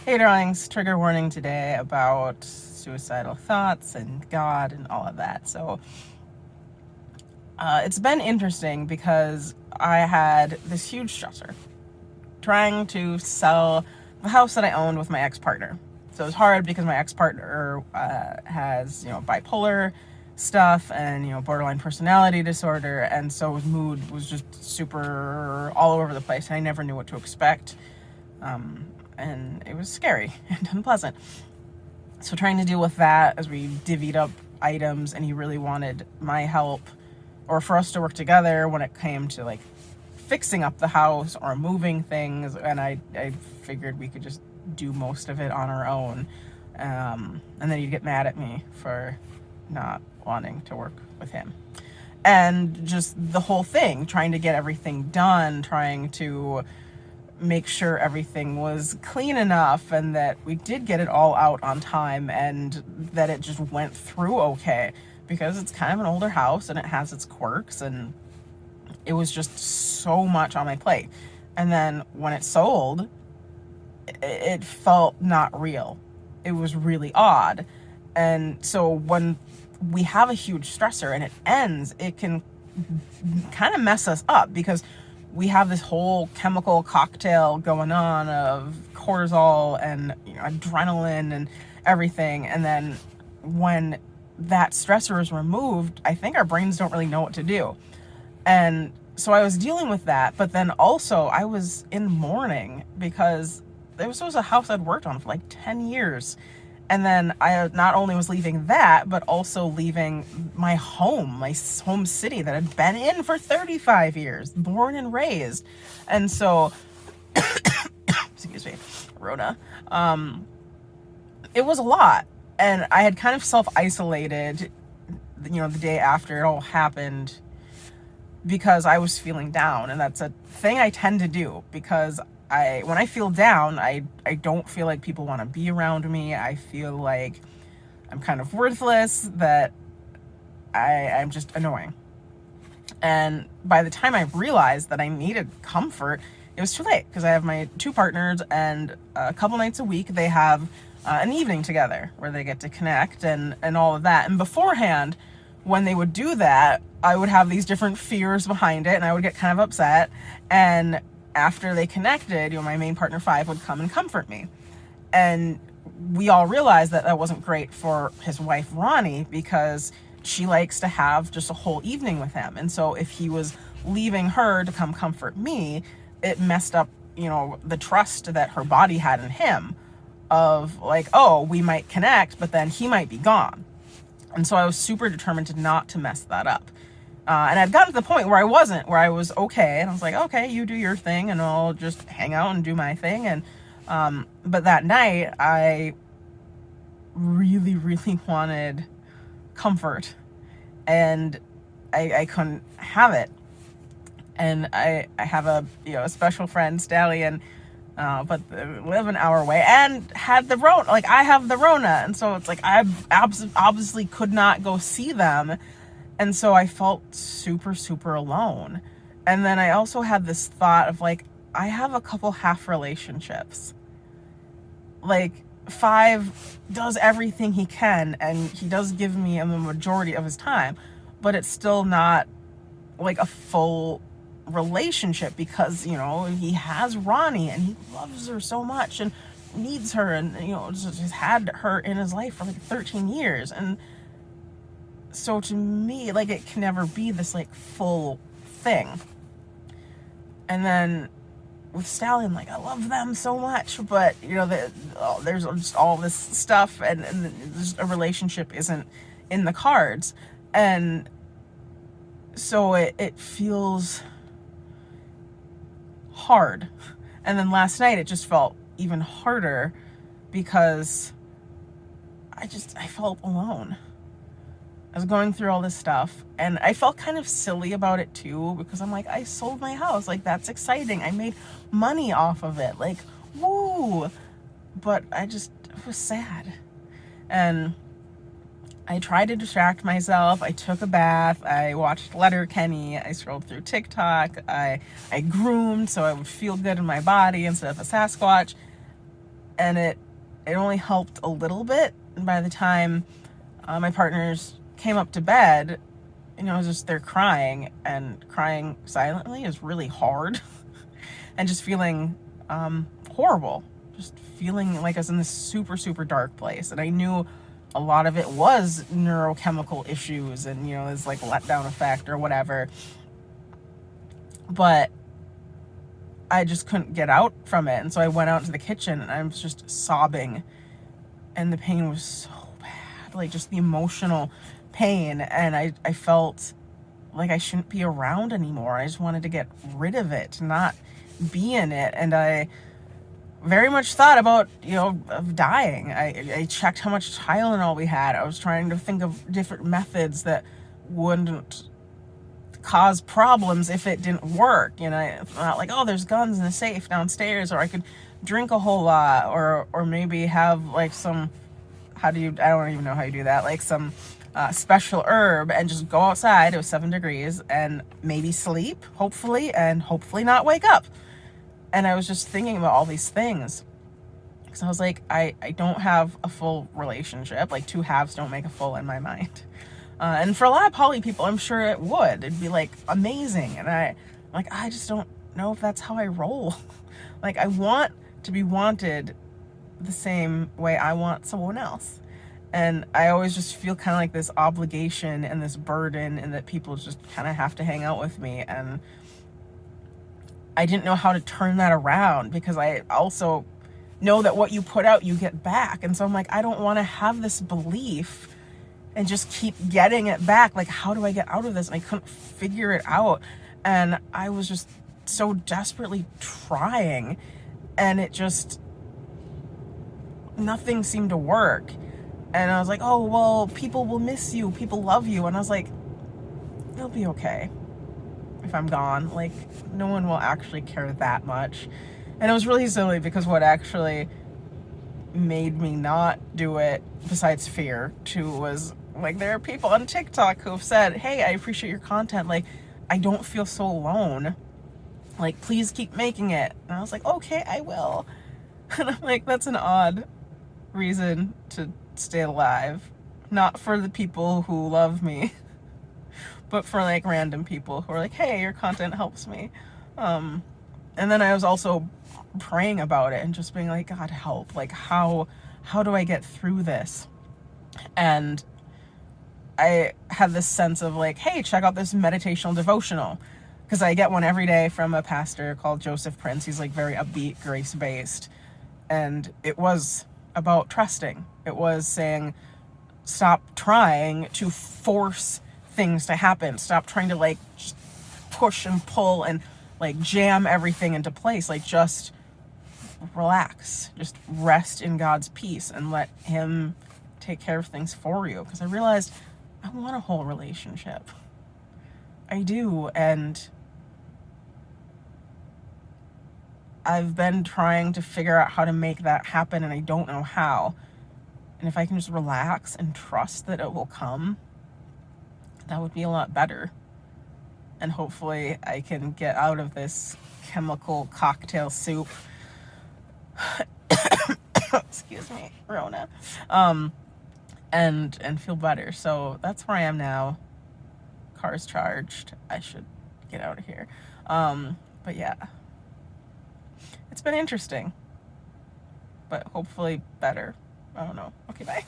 Hey darlings, trigger warning today about suicidal thoughts and God and all of that. So it's been interesting because I had this huge stressor trying to sell the house that I owned with my ex-partner. So it was hard because my ex-partner has, bipolar stuff and, borderline personality disorder. And so his mood was just super all over the place. And I never knew what to expect. And it was scary and unpleasant. So trying to deal with that as we divvied up items, and he really wanted my help or for us to work together when it came to like fixing up the house or moving things, and I figured we could just do most of it on our own, and then he'd get mad at me for not wanting to work with him. And just the whole thing, trying to get everything done, trying to make sure everything was clean enough and that we did get it all out on time and that it just went through okay, because it's kind of an older house and it has its quirks, and it was just so much on my plate. And then when it sold, it felt not real. It was really odd. And so when we have a huge stressor and it ends, it can kind of mess us up, because we have this whole chemical cocktail going on of cortisol and adrenaline and everything. And then when that stressor is removed, I think our brains don't really know what to do. And so I was dealing with that, but then also I was in mourning because this was a house I'd worked on for like 10 years. And then I not only was leaving that, but also leaving my home city that I'd been in for 35 years, born and raised. And so, excuse me, Rhoda, it was a lot. And I had kind of self-isolated, the day after it all happened, because I was feeling down. And that's a thing I tend to do, because when I feel down, I don't feel like people want to be around me. I feel like I'm kind of worthless, that I'm just annoying. And by the time I realized that I needed comfort, it was too late, because I have my two partners, and a couple nights a week they have an evening together where they get to connect and all of that. And beforehand, when they would do that, I would have these different fears behind it, and I would get kind of upset. And after they connected, my main partner 5 would come and comfort me. And we all realized that that wasn't great for his wife, Ronnie, because she likes to have just a whole evening with him. And so if he was leaving her to come comfort me, it messed up, the trust that her body had in him, of like, oh, we might connect, but then he might be gone. And so I was super determined not to mess that up. And I'd gotten to the point where I was okay. And I was like, okay, you do your thing and I'll just hang out and do my thing. And, but that night I really, really wanted comfort, and I couldn't have it. And I have a special friend, Stallion, but they live an hour away and had the Rona. Like, I have the Rona. And so it's like, I obviously could not go see them. And so I felt super, super alone. And then I also had this thought of like, I have a couple half relationships. Like, 5 does everything he can, and he does give me the majority of his time, but it's still not like a full relationship, because, he has Ronnie and he loves her so much and needs her, and, just has had her in his life for like 13 years. And so to me, like, it can never be this like full thing. And then with Stallion, like, I love them so much, but there's just all this stuff, and a relationship isn't in the cards. And so it feels hard. And then last night it just felt even harder, because I felt alone. I was going through all this stuff, and I felt kind of silly about it too, because I'm like, I sold my house. Like, that's exciting. I made money off of it. Like, woo. But it was sad. And I tried to distract myself. I took a bath. I watched Letterkenny. I scrolled through TikTok. I groomed so I would feel good in my body instead of a Sasquatch. and it only helped a little bit. And by the time my partners came up to bed, you know, just they're crying, and crying silently is really hard. And just feeling horrible, just feeling like I was in this super, super dark place. And I knew a lot of it was neurochemical issues and, you know, this like letdown effect or whatever. But I just couldn't get out from it. And so I went out to the kitchen and I was just sobbing. And the pain was so bad, like just the emotional pain. And I felt like I shouldn't be around anymore. I just wanted to get rid of it, not be in it. And I very much thought about, you know, of dying. I checked how much Tylenol we had. I was trying to think of different methods that wouldn't cause problems if it didn't work. You know, not like, oh, there's guns in the safe downstairs, or I could drink a whole lot, or maybe have like some, I don't even know how you do that, like some special herb, and just go outside. It was 7 degrees, and maybe sleep, hopefully, and hopefully not wake up. And I was just thinking about all these things, because I was like, I don't have a full relationship. Like, two halves don't make a full in my mind. And for a lot of poly people, I'm sure it would. It'd be like amazing. And I just don't know if that's how I roll. Like, I want to be wanted the same way I want someone else. And I always just feel kind of like this obligation and this burden, and that people just kind of have to hang out with me. And I didn't know how to turn that around, because I also know that what you put out, you get back. And so I'm like, I don't want to have this belief and just keep getting it back. Like, how do I get out of this? And I couldn't figure it out. And I was just so desperately trying, and it just, nothing seemed to work. And I was like, oh, well, people will miss you. People love you. And I was like, it'll be okay if I'm gone. Like, no one will actually care that much. And it was really silly, because what actually made me not do it, besides fear too, was like, there are people on TikTok who have said, hey, I appreciate your content. Like, I don't feel so alone. Like, please keep making it. And I was like, okay, I will. And I'm like, that's an odd reason to stay alive. Not for the people who love me, but for like random people who are like, hey, your content helps me. And then I was also praying about it and just being like, God, help. Like, how do I get through this? And I had this sense of like, hey, check out this meditational devotional, because I get one every day from a pastor called Joseph Prince. He's like very upbeat, grace-based. And it was about trusting. It was saying, stop trying to force things to happen. Stop trying to like just push and pull and like jam everything into place. Like, just relax, just rest in God's peace and let him take care of things for you. Because I realized I want a whole relationship. I do. And I've been trying to figure out how to make that happen, and I don't know how. And if I can just relax and trust that it will come, that would be a lot better. And hopefully I can get out of this chemical cocktail soup. Excuse me, Rona. And feel better. So that's where I am now. Car's charged. I should get out of here. But yeah. It's been interesting, but hopefully better. I don't know. Okay, bye.